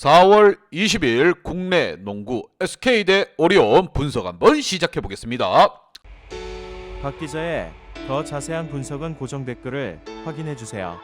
4월 20일 국내 농구 SK 대 오리온 분석 한번 시작해 보겠습니다. 박 기자의 더 자세한 분석은 고정 댓글을 확인해 주세요.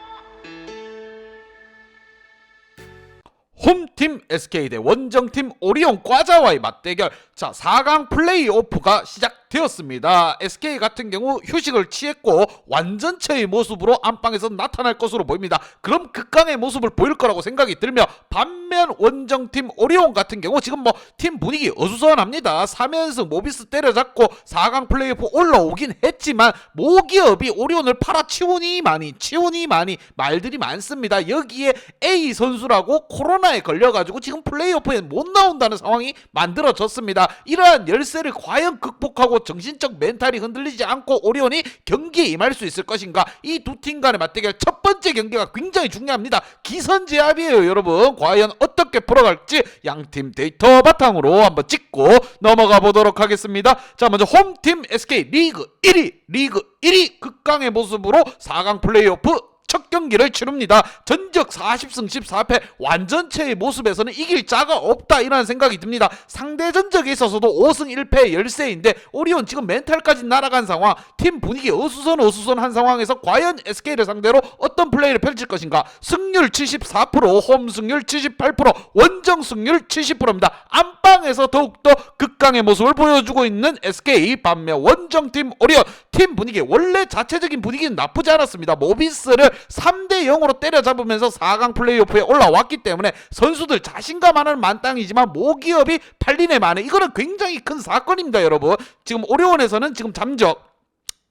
홈팀 SK 대 원정팀 오리온 과자와의 맞대결. 자, 4강 플레이오프가 시작되었습니다. SK 같은 경우 휴식을 취했고 완전체의 모습으로 안방에서 나타날 것으로 보입니다. 그럼 극강의 모습을 보일 거라고 생각이 들며, 반면 원정팀 오리온 같은 경우 지금 팀 분위기 어수선합니다. 3연승 모비스 때려잡고 4강 플레이오프 올라오긴 했지만 모기업이 오리온을 팔아치우니 많이 말들이 많습니다. 여기에 A 선수라고 코로나에 걸려가지고 지금 플레이오프에 못 나온다는 상황이 만들어졌습니다. 이러한 열세를 과연 극복하고 정신적 멘탈이 흔들리지 않고 오리온이 경기에 임할 수 있을 것인가? 이 두 팀 간의 맞대결 첫 번째 경기가 굉장히 중요합니다. 기선제압이에요, 여러분. 과연 어떻게 풀어갈지 양팀 데이터 바탕으로 한번 찍고 넘어가 보도록 하겠습니다. 자, 먼저 홈팀 SK 리그 1위 극강의 모습으로 4강 플레이오프 첫 경기를 치릅니다. 전적 40승 14패, 완전체의 모습에서는 이길 자가 없다, 이라는 생각이 듭니다. 상대 전적에 있어서도 5승 1패 열세인데 오리온 지금 멘탈까지 날아간 상황, 팀 분위기 어수선한 상황에서 과연 SK를 상대로 어떤 플레이를 펼칠 것인가? 승률 74%, 홈 승률 78%, 원정 승률 70%입니다. 안방에서 더욱더 극강의 모습을 보여주고 있는 SK, 반면 원정팀 오리온 팀 분위기, 원래 자체적인 분위기는 나쁘지 않았습니다. 모비스를 3대 0으로 때려잡으면서 4강 플레이오프에 올라왔기 때문에 선수들 자신감 하나는 만땅이지만 모기업이 팔리네 마네, 이거는 굉장히 큰 사건입니다, 여러분. 지금 오리온에서는 지금 잠적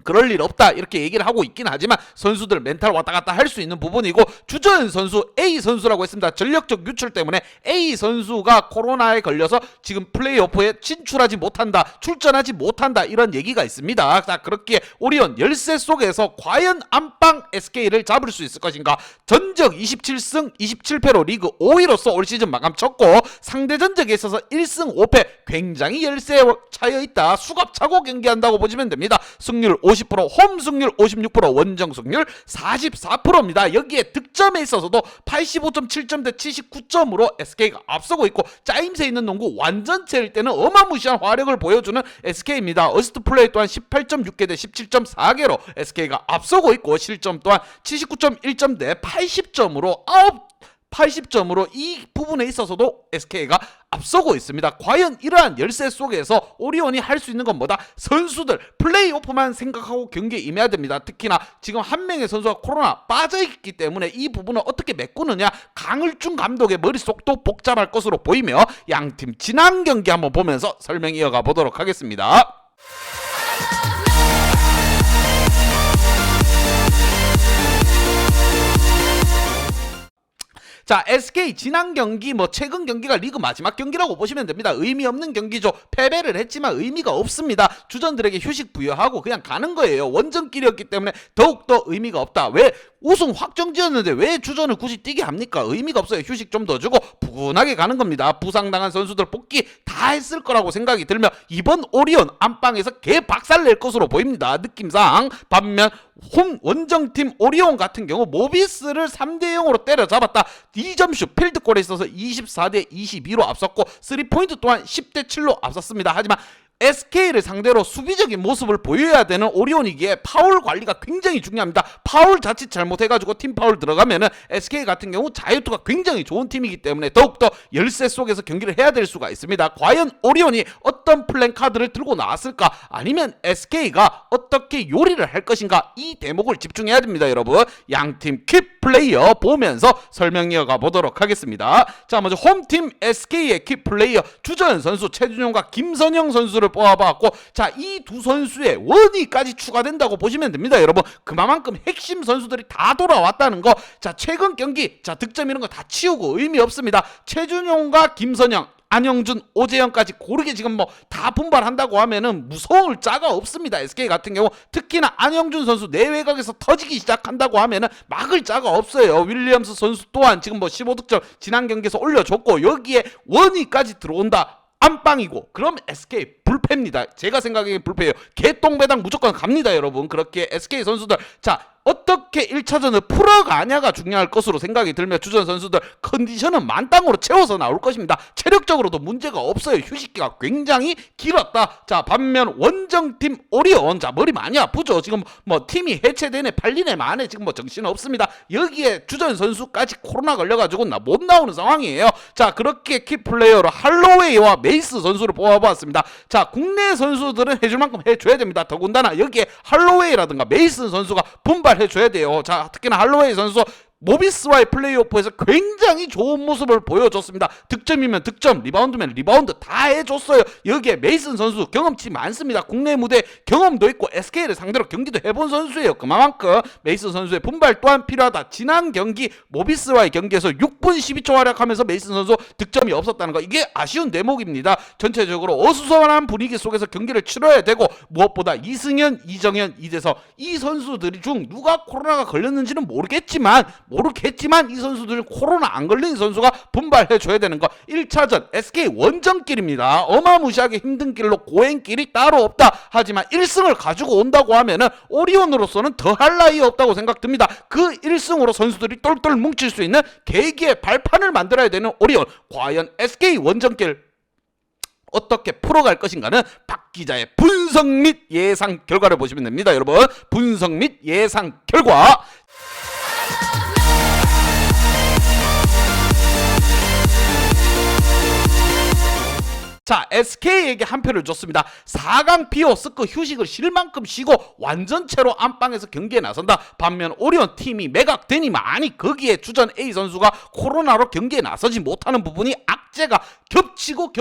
그럴 일 없다 이렇게 얘기를 하고 있긴 하지만 선수들 멘탈 왔다 갔다 할 수 있는 부분이고, 주전 선수 A 선수라고 했습니다. 전력적 유출 때문에 A 선수가 코로나에 걸려서 지금 플레이오프에 진출하지 못한다, 출전하지 못한다, 이런 얘기가 있습니다. 자, 그렇기에 오리온 열세 속에서 과연 안방 SK를 잡을 수 있을 것인가? 전적 27승 27패로 리그 5위로서 올 시즌 마감 쳤고, 상대 전적에 있어서 1승 5패, 굉장히 열세에 차여있다. 수갑차고 경기한다고 보시면 됩니다. 승률 50%, 홈 승률 56%, 원정 승률 44%입니다. 여기에 득점에 있어서도 85.7점 대 79점으로 SK가 앞서고 있고, 짜임새 있는 농구 완전체일 때는 어마무시한 화력을 보여주는 SK입니다. 어시스트 플레이 또한 18.6개 대 17.4개로 SK가 앞서고 있고, 실점 또한 79.1점 대 80점으로 80점으로 이 부분에 있어서도 SK가 앞서고 있습니다. 과연 이러한 열세 속에서 오리온이 할 수 있는 건 뭐다? 선수들 플레이오프만 생각하고 경기에 임해야 됩니다. 특히나 지금 한 명의 선수가 코로나 빠져있기 때문에 이 부분을 어떻게 메꾸느냐, 강을준 감독의 머릿속도 복잡할 것으로 보이며, 양팀 지난 경기 한번 보면서 설명 이어가 보도록 하겠습니다. 자, SK 지난 경기 최근 경기가 리그 마지막 경기라고 보시면 됩니다. 의미 없는 경기죠. 패배를 했지만 의미가 없습니다. 주전들에게 휴식 부여하고 그냥 가는 거예요. 원정길이었기 때문에 더욱더 의미가 없다. 왜? 우승 확정지었는데 왜 주전을 굳이 뛰게 합니까? 의미가 없어요. 휴식 좀 더 주고 부근하게 가는 겁니다. 부상당한 선수들 복귀 다 했을 거라고 생각이 들며, 이번 오리온 안방에서 개 박살낼 것으로 보입니다, 느낌상. 반면 원정팀 오리온 같은 경우 모비스를 3대 0으로 때려잡았다. 2점슛 필드골에 있어서 24대 22로 앞섰고 3포인트 또한 10대 7로 앞섰습니다. 하지만 SK를 상대로 수비적인 모습을 보여야 되는 오리온이기에 파울 관리가 굉장히 중요합니다. 파울 자칫 잘못해가지고 팀 파울 들어가면은 SK 같은 경우 자유투가 굉장히 좋은 팀이기 때문에 더욱더 열세 속에서 경기를 해야 될 수가 있습니다. 과연 오리온이 어떤 플랜 카드를 들고 나왔을까? 아니면 SK가 어떻게 요리를 할 것인가? 이 대목을 집중해야 됩니다, 여러분. 양팀 킥 플레이어 보면서 설명 이어가 보도록 하겠습니다. 자, 먼저 홈팀 SK의 킥 플레이어 주전 선수 최준용과 김선영 선수를 뽑아봤고, 자, 이 두 선수의 원위까지 추가된다고 보시면 됩니다, 여러분. 그만큼 핵심 선수들이 다 돌아왔다는 거. 자, 최근 경기 득점 이런 거 다 치우고 의미 없습니다. 최준용과 김선영, 안영준, 오재영까지 고르게 지금 다 분발한다고 하면은 무서울 자가 없습니다. SK 같은 경우 특히나 안영준 선수 내외곽에서 터지기 시작한다고 하면은 막을 자가 없어요. 윌리엄스 선수 또한 지금 15득점 지난 경기에서 올려줬고, 여기에 원위까지 들어온다. 안방이고, 그럼 SK 불패입니다. 제가 생각하기엔 불패예요. 개똥배당 무조건 갑니다, 여러분. 그렇게 SK 선수들, 자, 어떻게 1차전을 풀어가냐가 중요할 것으로 생각이 들며 주전 선수들 컨디션은 만땅으로 채워서 나올 것입니다. 체력적으로도 문제가 없어요. 휴식기가 굉장히 길었다. 자, 반면 원정팀 오리온, 자, 머리 많이 아프죠. 지금 뭐 팀이 해체되네 팔리네 마네 지금 뭐 정신 없습니다. 여기에 주전 선수까지 코로나 걸려가지고 못 나오는 상황이에요. 자, 그렇게 키플레이어로 할로웨이와 메이스 선수를 뽑아보았습니다. 자, 국내 선수들은 해줄 만큼 해줘야 됩니다. 더군다나 여기에 할로웨이라든가 메이슨 선수가 분발해줘야 돼요. 자, 특히나 할로웨이 선수 모비스와의 플레이오프에서 굉장히 좋은 모습을 보여줬습니다. 득점이면 득점, 리바운드면 리바운드 다 해줬어요. 여기에 메이슨 선수 경험치 많습니다. 국내 무대 경험도 있고 SK를 상대로 경기도 해본 선수예요. 그만큼 메이슨 선수의 분발 또한 필요하다. 지난 경기 모비스와의 경기에서 6분 12초 활약하면서 메이슨 선수 득점이 없었다는 거, 이게 아쉬운 대목입니다. 전체적으로 어수선한 분위기 속에서 경기를 치러야 되고, 무엇보다 이승현, 이정현, 이재석 이 선수들 중 누가 코로나가 걸렸는지는 모르겠지만 이 선수들 코로나 안 걸린 선수가 분발해줘야 되는 거. 1차전 SK 원정길입니다. 어마무시하게 힘든 길로 고행길이 따로 없다. 하지만 1승을 가지고 온다고 하면은 오리온으로서는 더할 나위 없다고 생각됩니다. 그 1승으로 선수들이 똘똘 뭉칠 수 있는 계기의 발판을 만들어야 되는 오리온. 과연 SK 원정길 어떻게 풀어갈 것인가는 박 기자의 분석 및 예상 결과를 보시면 됩니다. 여러분, 분석 및 예상 결과. 자, SK에게 한 표를 줬습니다. 4강 비오 스크 휴식을 쉴 만큼 쉬고 완전체로 안방에서 경기에 나선다. 반면 오리온 팀이 매각되니만이 거기에 주전 A 선수가 코로나로 경기에 나서지 못하는 부분이 악재가 겹치고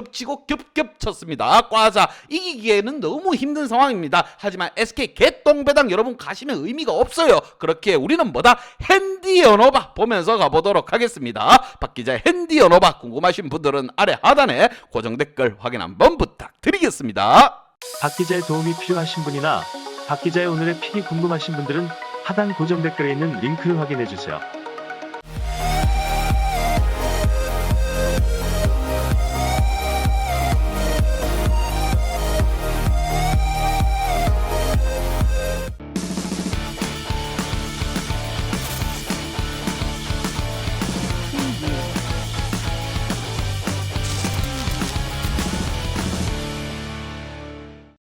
겹쳤습니다. 과자 이기기에는 너무 힘든 상황입니다. 하지만 SK 개똥배당 여러분 가시면 의미가 없어요. 그렇게 우리는 뭐다? 핸디 언어바 보면서 가보도록 하겠습니다. 박 기자의 핸디 언어바 궁금하신 분들은 아래 하단에 고정 댓글 확인 한번 부탁드리겠습니다. 박 기자의 도움이 필요하신 분이나 박 기자의 오늘의 픽이 궁금하신 분들은 하단 고정 댓글에 있는 링크를 확인해 주세요.